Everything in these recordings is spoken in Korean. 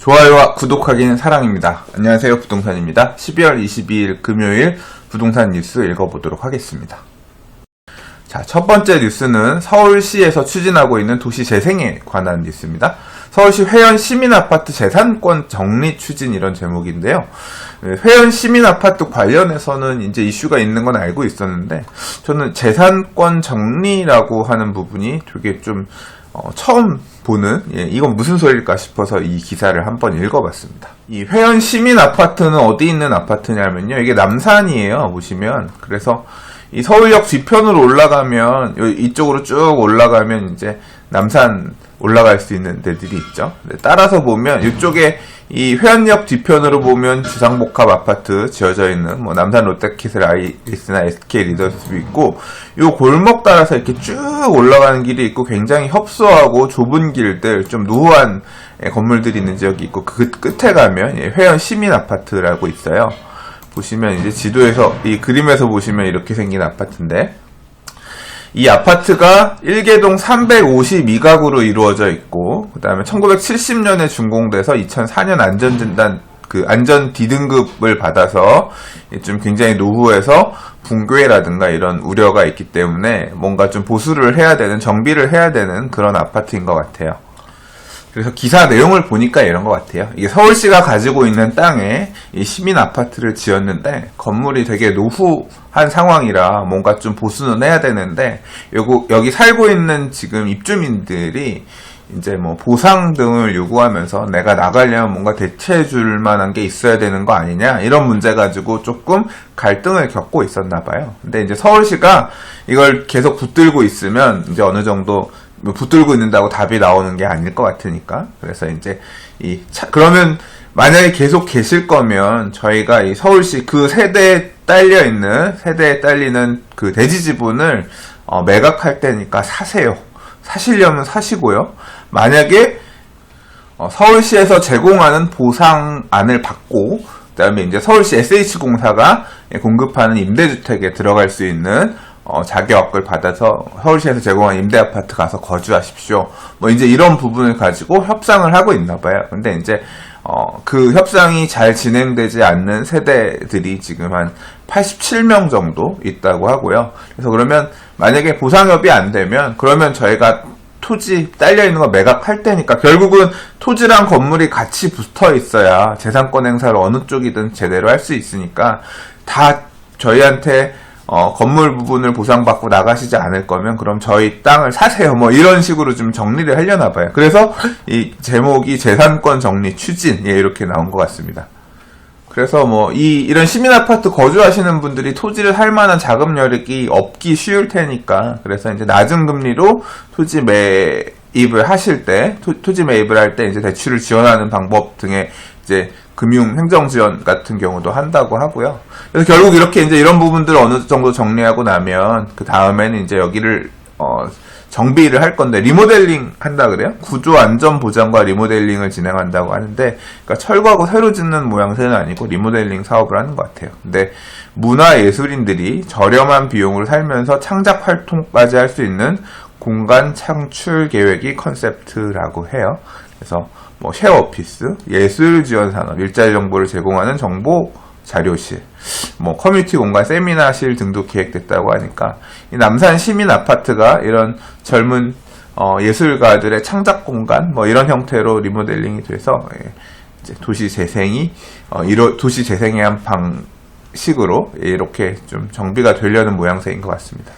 좋아요와 구독하기는 사랑입니다. 안녕하세요, 부동산입니다. 12월 22일 금요일 부동산 뉴스 읽어보도록 하겠습니다. 자, 첫 번째 뉴스는 서울시에서 추진하고 있는 도시재생에 관한 뉴스입니다. 서울시 회원 시민아파트 재산권 정리 추진, 이런 제목인데요. 회원 시민아파트 관련해서는 이제 이슈가 있는 건 알고 있었는데, 저는 재산권 정리라고 하는 부분이 되게 좀 처음 보는, 이건 무슨 소리일까 싶어서 이 기사를 한번 읽어봤습니다. 이 회원 시민 아파트는 어디 있는 아파트냐면요, 이게 남산이에요, 보시면. 그래서 이 서울역 뒤편으로 올라가면, 이쪽으로 쭉 올라가면 이제 남산 올라갈 수 있는 데들이 있죠. 따라서 보면 이쪽에 이 회원역 뒤편으로 보면 주상복합 아파트 지어져 있는 뭐 남산 롯데캐슬 아이리스나 SK 리더십이 있고, 요 골목 따라서 이렇게 쭉 올라가는 길이 있고, 굉장히 협소하고 좁은 길들, 좀 노후한 건물들이 있는 지역이 있고, 그 끝에 가면 회원 시민 아파트라고 있어요. 보시면 이제 지도에서, 이 그림에서 보시면 이렇게 생긴 아파트인데, 이 아파트가 1개동 352가구로 이루어져 있고, 그 다음에 1970년에 준공돼서 2004년 안전진단, 안전 D등급을 받아서 좀 굉장히 노후해서 붕괴라든가 이런 우려가 있기 때문에 뭔가 좀 보수를 해야 되는, 정비를 해야 되는 그런 아파트인 것 같아요. 그래서 기사 내용을 보니까 이런 것 같아요. 이게 서울시가 가지고 있는 땅에 이 시민 아파트를 지었는데, 건물이 되게 노후한 상황이라 뭔가 좀 보수는 해야 되는데, 여기 살고 있는 지금 입주민들이 이제 뭐 보상 등을 요구하면서 내가 나가려면 뭔가 대체해 줄 만한 게 있어야 되는 거 아니냐, 이런 문제 가지고 조금 갈등을 겪고 있었나 봐요. 근데 이제 서울시가 이걸 계속 붙들고 있으면 이제 어느 정도 붙들고 있는다고 답이 나오는 게 아닐 것 같으니까, 그래서 이제 그러면 만약에 계속 계실 거면 저희가 이 서울시 그 세대에 딸리는 그 대지 지분을 매각할 때니까 사세요. 사시려면 사시고요. 만약에 서울시에서 제공하는 보상안을 받고, 그다음에 이제 서울시 SH공사가 공급하는 임대주택에 들어갈 수 있는 자격을 받아서 서울시에서 제공한 임대아파트 가서 거주하십시오. 뭐 이제 이런 부분을 가지고 협상을 하고 있나 봐요. 근데 이제 그 협상이 잘 진행되지 않는 세대들이 지금 한 87명 정도 있다고 하고요. 그래서 그러면 만약에 보상협이 안 되면, 그러면 저희가 토지 딸려 있는 거 매각할 테니까, 결국은 토지랑 건물이 같이 붙어 있어야 재산권 행사를 어느 쪽이든 제대로 할 수 있으니까, 다 저희한테 건물 부분을 보상받고 나가시지 않을 거면 그럼 저희 땅을 사세요. 뭐 이런 식으로 좀 정리를 하려나 봐요. 그래서 이 제목이 재산권 정리 추진, 이렇게 나온 것 같습니다. 그래서 뭐 이런 시민 아파트 거주하시는 분들이 토지를 살 만한 자금 여력이 없기 쉬울 테니까, 그래서 이제 낮은 금리로 토지 매입을 하실 때, 토지 매입을 할 때 이제 대출을 지원하는 방법 등의 이제 금융 행정 지원 같은 경우도 한다고 하고요. 그래서 결국 이렇게 이제 이런 부분들을 어느 정도 정리하고 나면, 그 다음에는 이제 여기를 정비를 할 건데, 리모델링 한다 그래요? 구조 안전 보장과 리모델링을 진행한다고 하는데, 그러니까 철거하고 새로 짓는 모양새는 아니고 리모델링 사업을 하는 것 같아요. 근데 문화예술인들이 저렴한 비용으로 살면서 창작 활동까지 할 수 있는 공간 창출 계획이 컨셉트라고 해요. 그래서 뭐 쉐어오피스, 예술 지원 산업, 일자리 정보를 제공하는 정보 자료실, 뭐 커뮤니티 공간, 세미나실 등도 기획됐다고 하니까, 이 남산 시민 아파트가 이런 젊은 예술가들의 창작 공간, 뭐 이런 형태로 리모델링이 돼서 이제 도시 재생의 한 방식으로 이렇게 좀 정비가 되려는 모양새인 것 같습니다.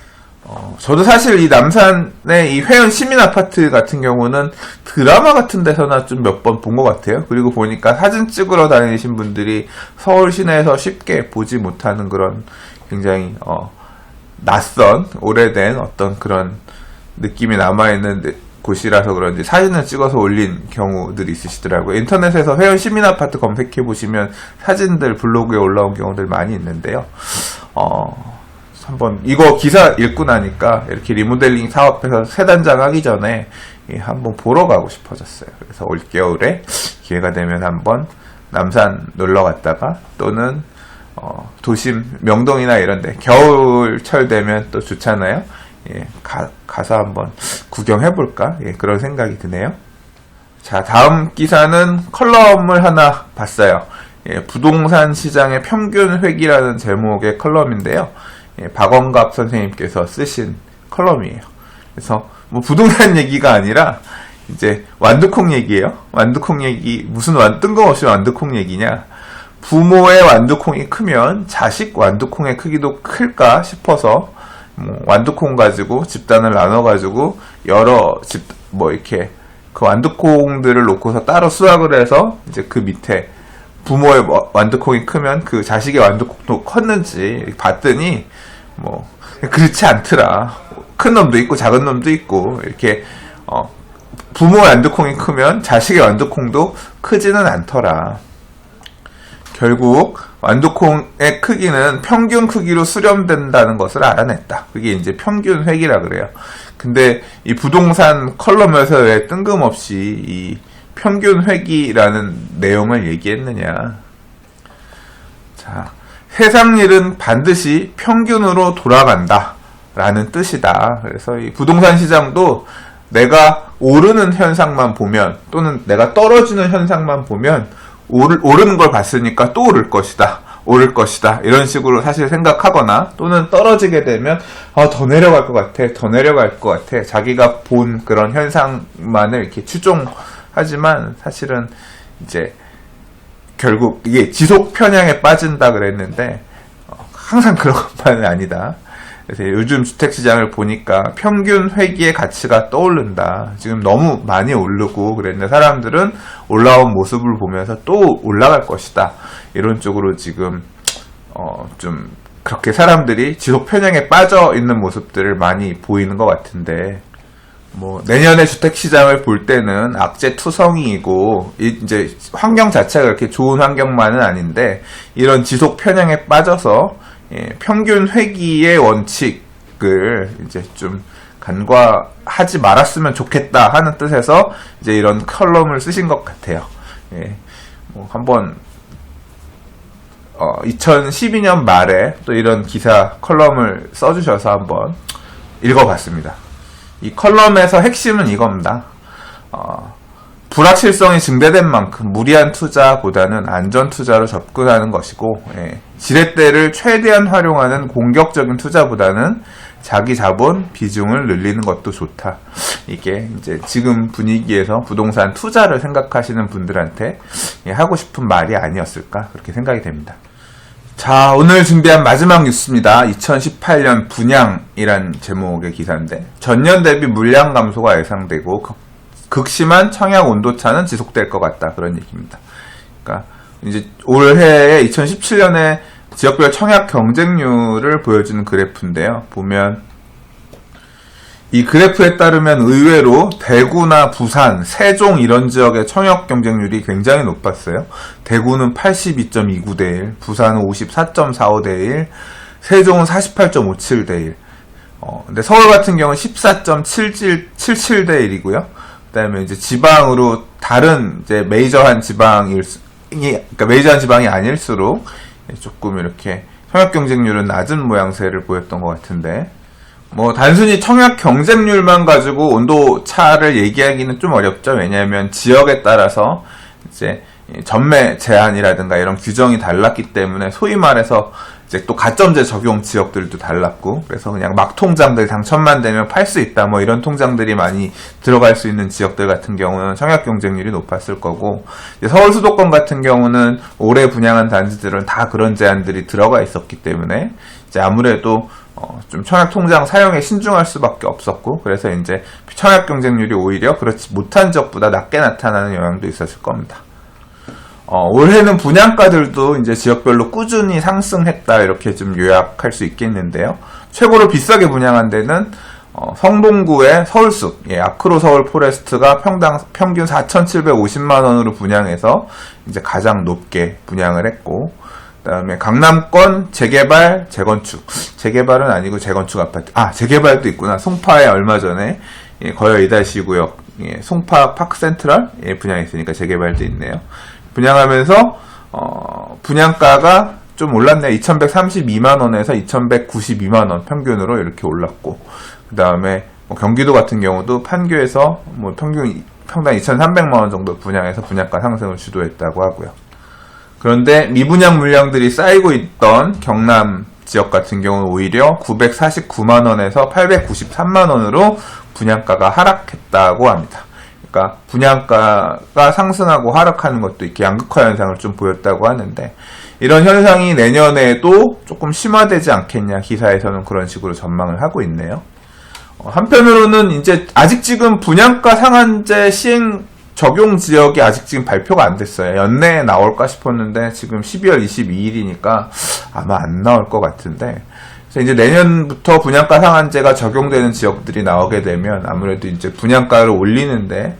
저도 사실 이 남산의 이 회원 시민 아파트 같은 경우는 드라마 같은 데서나 좀 몇 번 본 것 같아요. 그리고 보니까 사진 찍으러 다니신 분들이 서울 시내에서 쉽게 보지 못하는 그런 굉장히 낯선, 오래된 어떤 그런 느낌이 남아있는 곳이라서 그런지 사진을 찍어서 올린 경우들이 있으시더라고요. 인터넷에서 회원 시민 아파트 검색해 보시면 사진들 블로그에 올라온 경우들 많이 있는데요. 한번 이거 기사 읽고 나니까 이렇게 리모델링 사업에서 새 단장 하기 전에 한번 보러 가고 싶어졌어요. 그래서 올겨울에 기회가 되면 한번 남산 놀러 갔다가, 또는 도심 명동이나 이런데 겨울철 되면 또 좋잖아요. 가서 한번 구경해볼까, 그런 생각이 드네요. 자, 다음 기사는 컬럼을 하나 봤어요. 예, 부동산 시장의 평균 회기라는 제목의 컬럼인데요. 예, 박원갑 선생님께서 쓰신 컬럼이에요. 그래서 뭐 부동산 얘기가 아니라 이제 완두콩 얘기예요. 완두콩 얘기, 무슨 뜬금없이 완두콩 얘기냐. 부모의 완두콩이 크면 자식 완두콩의 크기도 클까 싶어서 뭐 완두콩 가지고 집단을 나눠가지고 여러 이렇게 그 완두콩들을 놓고서 따로 수확을 해서 이제 그 밑에 부모의 완두콩이 크면 그 자식의 완두콩도 컸는지 봤더니 뭐 그렇지 않더라. 큰 놈도 있고 작은 놈도 있고 이렇게 부모의 완두콩이 크면 자식의 완두콩도 크지는 않더라. 결국 완두콩의 크기는 평균 크기로 수렴된다는 것을 알아냈다. 그게 이제 평균 회기라 그래요. 근데 이 부동산 컬럼에서 왜 뜬금없이 이 평균 회기라는 내용을 얘기했느냐. 자, 세상 일은 반드시 평균으로 돌아간다 라는 뜻이다. 그래서 이 부동산 시장도 내가 오르는 현상만 보면 또는 내가 떨어지는 현상만 보면 오르는 걸 봤으니까 또 오를 것이다 이런 식으로 사실 생각하거나 또는 떨어지게 되면 더 내려갈 것 같아 자기가 본 그런 현상만을 이렇게 추종하지만 사실은 이제 결국 이게 지속 편향에 빠진다 그랬는데 항상 그런 것만은 아니다. 그래서 요즘 주택시장을 보니까 평균 회기의 가치가 떠오른다. 지금 너무 많이 오르고 그랬는데 사람들은 올라온 모습을 보면서 또 올라갈 것이다. 이런 쪽으로 지금 좀 그렇게 사람들이 지속 편향에 빠져 있는 모습들을 많이 보이는 것 같은데 뭐 내년에 주택시장을 볼 때는 악재투성이이고 이제 환경 자체가 그렇게 좋은 환경만은 아닌데 이런 지속 편향에 빠져서 평균 회기의 원칙을 이제 좀 간과하지 말았으면 좋겠다 하는 뜻에서 이제 이런 컬럼을 쓰신 것 같아요. 뭐 한번 2012년 말에 또 이런 기사 컬럼을 써주셔서 한번 읽어봤습니다. 이 컬럼에서 핵심은 이겁니다. 불확실성이 증대된 만큼 무리한 투자보다는 안전 투자로 접근하는 것이고, 지렛대를 최대한 활용하는 공격적인 투자보다는 자기 자본 비중을 늘리는 것도 좋다. 이게 이제 지금 분위기에서 부동산 투자를 생각하시는 분들한테 하고 싶은 말이 아니었을까 그렇게 생각이 됩니다. 자, 오늘 준비한 마지막 뉴스입니다. 2018년 분양이란 제목의 기사인데 전년 대비 물량 감소가 예상되고 극심한 청약 온도차는 지속될 것 같다. 그런 얘기입니다. 그러니까 이제 올해 2017년에 지역별 청약 경쟁률을 보여주는 그래프인데요. 보면 이 그래프에 따르면 의외로 대구나 부산, 세종 이런 지역의 청약 경쟁률이 굉장히 높았어요. 대구는 82.29대 1, 부산은 54.45대 1, 세종은 48.57대 1. 근데 서울 같은 경우는 14.77대 1이고요. 그다음에 이제 지방으로 다른 이제 메이저한 지방이 그러니까 메이저한 지방이 아닐수록 조금 이렇게 청약 경쟁률은 낮은 모양새를 보였던 것 같은데 뭐 단순히 청약 경쟁률만 가지고 온도 차를 얘기하기는 좀 어렵죠. 왜냐하면 지역에 따라서 이제 전매 제한이라든가 이런 규정이 달랐기 때문에 소위 말해서 이제 또 가점제 적용 지역들도 달랐고 그래서 그냥 막 통장들 당첨만 되면 팔 수 있다 뭐 이런 통장들이 많이 들어갈 수 있는 지역들 같은 경우는 청약 경쟁률이 높았을 거고 서울 수도권 같은 경우는 올해 분양한 단지들은 다 그런 제한들이 들어가 있었기 때문에 이제 아무래도 좀 청약 통장 사용에 신중할 수밖에 없었고 그래서 이제 청약 경쟁률이 오히려 그렇지 못한 지역보다 낮게 나타나는 영향도 있었을 겁니다. 올해는 분양가들도 이제 지역별로 꾸준히 상승했다 이렇게 좀 요약할 수 있겠는데요. 최고로 비싸게 분양한 데는 성동구의 서울숲, 아크로 서울 포레스트가 평균 4,750만 원으로 분양해서 이제 가장 높게 분양을 했고, 그다음에 강남권 재개발, 재건축, 재개발은 아니고 재건축 아파트, 재개발도 있구나. 송파에 얼마 전에 거여 2-2 구역, 송파 파크센트럴 분양했으니까 재개발도 있네요. 분양하면서 분양가가 좀 올랐네요. 2,132만원에서 2,192만원 평균으로 이렇게 올랐고 그 다음에 경기도 같은 경우도 판교에서 평균 평당 2,300만원 정도 분양해서 분양가 상승을 주도했다고 하고요. 그런데 미분양 물량들이 쌓이고 있던 경남 지역 같은 경우는 오히려 949만원에서 893만원으로 분양가가 하락했다고 합니다. 그러니까 분양가가 상승하고 하락하는 것도 이렇게 양극화 현상을 좀 보였다고 하는데, 이런 현상이 내년에도 조금 심화되지 않겠냐, 기사에서는 그런 식으로 전망을 하고 있네요. 한편으로는 이제 아직 지금 분양가 상한제 시행 적용 지역이 아직 지금 발표가 안 됐어요. 연내에 나올까 싶었는데 지금 12월 22일이니까 아마 안 나올 것 같은데, 그래서 이제 내년부터 분양가 상한제가 적용되는 지역들이 나오게 되면 아무래도 이제 분양가를 올리는데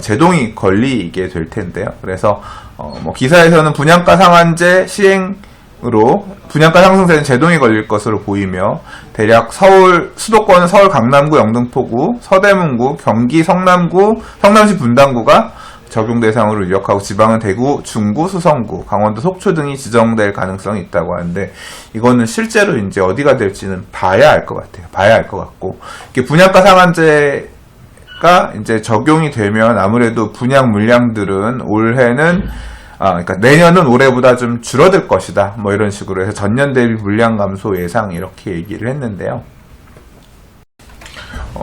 제동이 걸리게 될 텐데요. 그래서 뭐 기사에서는 분양가 상한제 시행으로 분양가 상승세는 제동이 걸릴 것으로 보이며, 대략 서울 수도권은 서울 강남구, 영등포구, 서대문구, 경기 성남구, 성남시 분당구가 적용 대상으로 유력하고, 지방은 대구, 중구, 수성구, 강원도 속초 등이 지정될 가능성이 있다고 하는데, 이거는 실제로 이제 어디가 될지는 봐야 알 것 같아요. 봐야 알 것 같고, 이게 분양가 상한제가 이제 적용이 되면 아무래도 분양 물량들은 올해는 그러니까 내년은 올해보다 좀 줄어들 것이다, 뭐 이런 식으로 해서 전년 대비 물량 감소 예상 이렇게 얘기를 했는데요.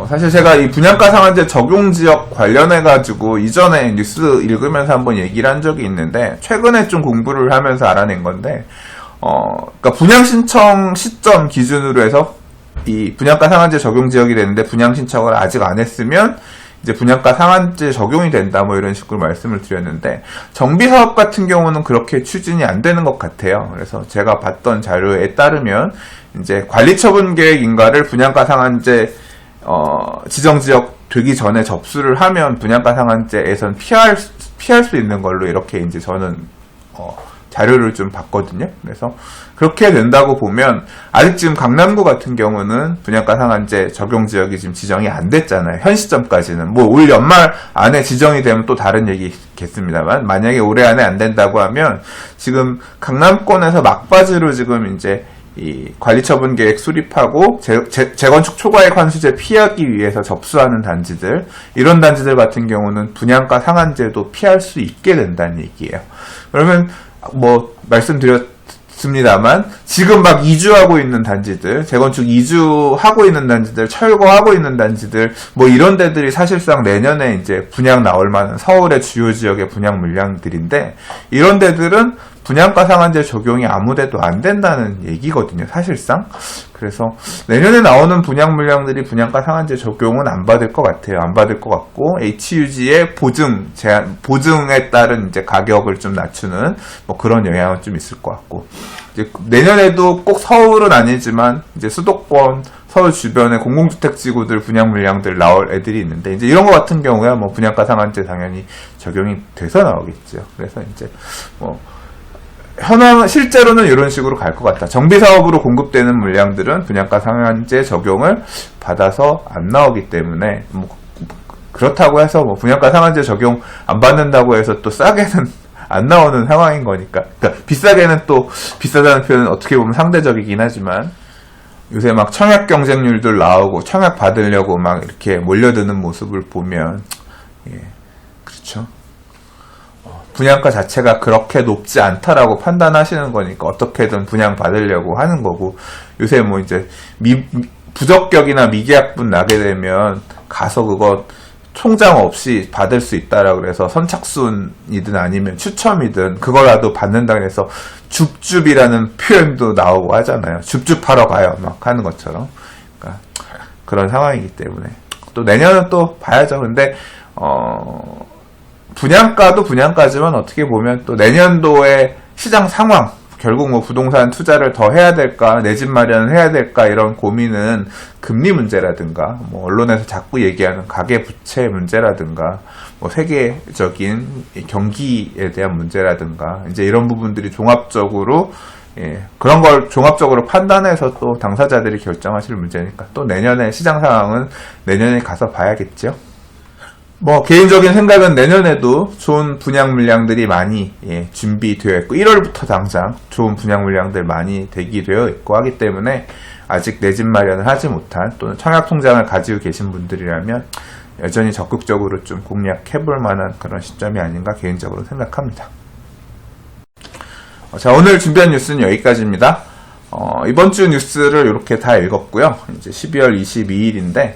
사실 제가 이 분양가 상한제 적용 지역 관련해가지고 이전에 뉴스 읽으면서 한번 얘기를 한 적이 있는데, 최근에 좀 공부를 하면서 알아낸 건데, 그러니까 분양 신청 시점 기준으로 해서 이 분양가 상한제 적용 지역이 되는데, 분양 신청을 아직 안 했으면 이제 분양가 상한제 적용이 된다, 뭐 이런 식으로 말씀을 드렸는데, 정비사업 같은 경우는 그렇게 추진이 안 되는 것 같아요. 그래서 제가 봤던 자료에 따르면 이제 관리처분 계획 인가를 분양가 상한제 지정지역 되기 전에 접수를 하면 분양가 상한제에선 피할 수 있는 걸로 이렇게 이제 저는 자료를 좀 봤거든요. 그래서 그렇게 된다고 보면, 아직 지금 강남구 같은 경우는 분양가 상한제 적용 지역이 지금 지정이 안 됐잖아요. 현 시점까지는. 뭐 올 연말 안에 지정이 되면 또 다른 얘기겠습니다만, 만약에 올해 안에 안 된다고 하면 지금 강남권에서 막바지로 지금 이제 이 관리처분 계획 수립하고 재건축 초과액 환수제 피하기 위해서 접수하는 단지들, 이런 단지들 같은 경우는 분양가 상한제도 피할 수 있게 된다는 얘기예요. 그러면 뭐 말씀드렸습니다만, 지금 막 이주하고 있는 단지들, 재건축 이주하고 있는 단지들, 철거하고 있는 단지들, 뭐 이런 데들이 사실상 내년에 이제 분양 나올 만한 서울의 주요 지역의 분양 물량들인데, 이런 데들은 분양가 상한제 적용이 아무데도 안 된다는 얘기거든요, 사실상. 그래서 내년에 나오는 분양 물량들이 분양가 상한제 적용은 안 받을 것 같아요. 안 받을 것 같고, HUG의 보증에 따른 이제 가격을 좀 낮추는 뭐 그런 영향은 좀 있을 것 같고, 이제 내년에도 꼭 서울은 아니지만 이제 수도권, 서울 주변의 공공주택 지구들 분양 물량들 나올 애들이 있는데, 이제 이런 거 같은 경우야 뭐 분양가 상한제 당연히 적용이 돼서 나오겠죠. 그래서 이제 뭐 현황 실제로는 이런 식으로 갈 것 같다. 정비사업으로 공급되는 물량들은 분양가 상한제 적용을 받아서 안 나오기 때문에, 뭐 그렇다고 해서 뭐 분양가 상한제 적용 안 받는다고 해서 또 싸게는 안 나오는 상황인 거니까. 그러니까 비싸게는, 또 비싸다는 표현은 어떻게 보면 상대적이긴 하지만, 요새 막 청약 경쟁률들 나오고 청약 받으려고 막 이렇게 몰려드는 모습을 보면, 그렇죠. 분양가 자체가 그렇게 높지 않다라고 판단하시는 거니까 어떻게든 분양 받으려고 하는 거고, 요새 뭐 이제 부적격이나 미계약분 나게 되면 가서 그거 총장 없이 받을 수 있다라 그래서 선착순이든 아니면 추첨이든 그거라도 받는다 그래서 줍줍이라는 표현도 나오고 하잖아요. 줍줍하러 가요, 막 하는 것처럼. 그러니까 그런 상황이기 때문에 또 내년은 또 봐야죠. 근데 분양가도 분양가지만 어떻게 보면 또 내년도의 시장 상황, 결국 뭐 부동산 투자를 더 해야 될까, 내 집 마련을 해야 될까, 이런 고민은 금리 문제라든가, 뭐 언론에서 자꾸 얘기하는 가계 부채 문제라든가, 뭐 세계적인 경기에 대한 문제라든가, 이제 이런 부분들이 종합적으로, 그런 걸 종합적으로 판단해서 또 당사자들이 결정하실 문제니까, 또 내년의 시장 상황은 내년에 가서 봐야겠죠. 뭐 개인적인 생각은 내년에도 좋은 분양 물량들이 많이 준비되어 있고, 1월부터 당장 좋은 분양 물량들 많이 대기되어 있고 하기 때문에, 아직 내 집 마련을 하지 못한 또는 청약 통장을 가지고 계신 분들이라면 여전히 적극적으로 좀 공략해볼 만한 그런 시점이 아닌가 개인적으로 생각합니다. 자, 오늘 준비한 뉴스는 여기까지입니다. 이번 주 뉴스를 이렇게 다 읽었고요. 이제 12월 22일인데,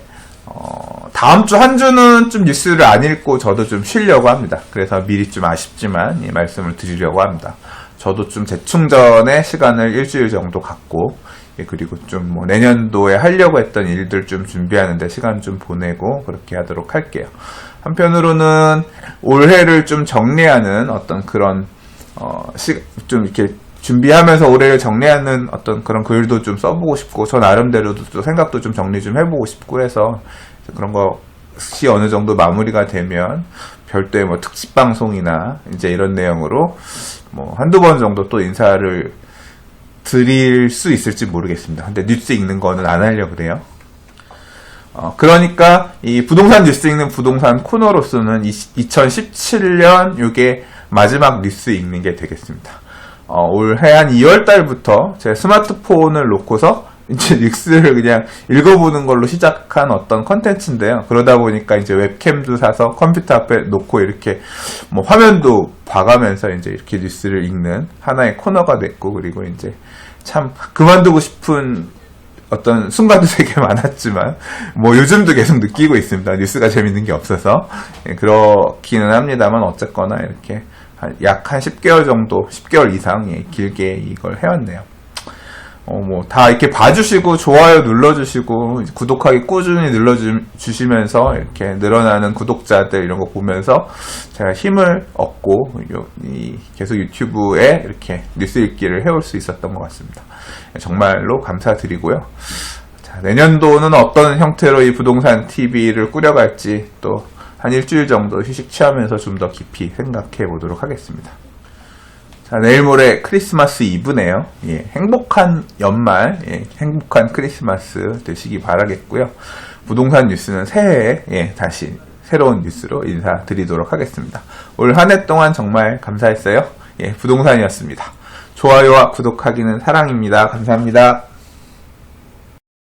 다음 주 한 주는 좀 뉴스를 안 읽고 저도 좀 쉬려고 합니다. 그래서 미리 좀 아쉽지만 이 말씀을 드리려고 합니다. 저도 좀 재충전의 시간을 일주일 정도 갖고, 그리고 좀 뭐 내년도에 하려고 했던 일들 좀 준비하는데 시간 좀 보내고 그렇게 하도록 할게요. 한편으로는 올해를 좀 정리하는 어떤 그런, 좀 이렇게 준비하면서 올해를 정리하는 어떤 그런 글도 좀 써보고 싶고, 저 나름대로도 또 생각도 좀 정리 좀 해보고 싶고 해서 그런 것이 어느 정도 마무리가 되면 별도의 뭐 특집 방송이나 이제 이런 내용으로 뭐 한두 번 정도 또 인사를 드릴 수 있을지 모르겠습니다. 근데 뉴스 읽는 거는 안 하려고 그래요. 그러니까 이 부동산 뉴스 읽는 부동산 코너로서는 2017년 요게 마지막 뉴스 읽는 게 되겠습니다. 올해 한 2월 달부터 제 스마트폰을 놓고서 이제 뉴스를 그냥 읽어보는 걸로 시작한 어떤 컨텐츠인데요. 그러다 보니까 이제 웹캠도 사서 컴퓨터 앞에 놓고 이렇게 뭐 화면도 봐가면서 이제 이렇게 뉴스를 읽는 하나의 코너가 됐고, 그리고 이제 참 그만두고 싶은 어떤 순간도 되게 많았지만 뭐 요즘도 계속 느끼고 있습니다. 뉴스가 재밌는 게 없어서. 그렇기는 합니다만 어쨌거나 이렇게 약 한 10개월 정도, 10개월 이상 길게 이걸 해왔네요. 뭐 다 이렇게 봐주시고 좋아요 눌러주시고 구독하기 꾸준히 눌러주시면서 이렇게 늘어나는 구독자들 이런 거 보면서 제가 힘을 얻고 계속 유튜브에 이렇게 뉴스 읽기를 해올 수 있었던 것 같습니다. 정말로 감사드리고요. 자, 내년도는 어떤 형태로 이 부동산 TV를 꾸려갈지 또 한 일주일 정도 휴식 취하면서 좀 더 깊이 생각해 보도록 하겠습니다. 자, 내일 모레 크리스마스 이브네요. 행복한 연말, 행복한 크리스마스 되시기 바라겠고요. 부동산 뉴스는 새해에 다시 새로운 뉴스로 인사드리도록 하겠습니다. 올 한 해 동안 정말 감사했어요. 부동산이었습니다. 좋아요와 구독하기는 사랑입니다. 감사합니다.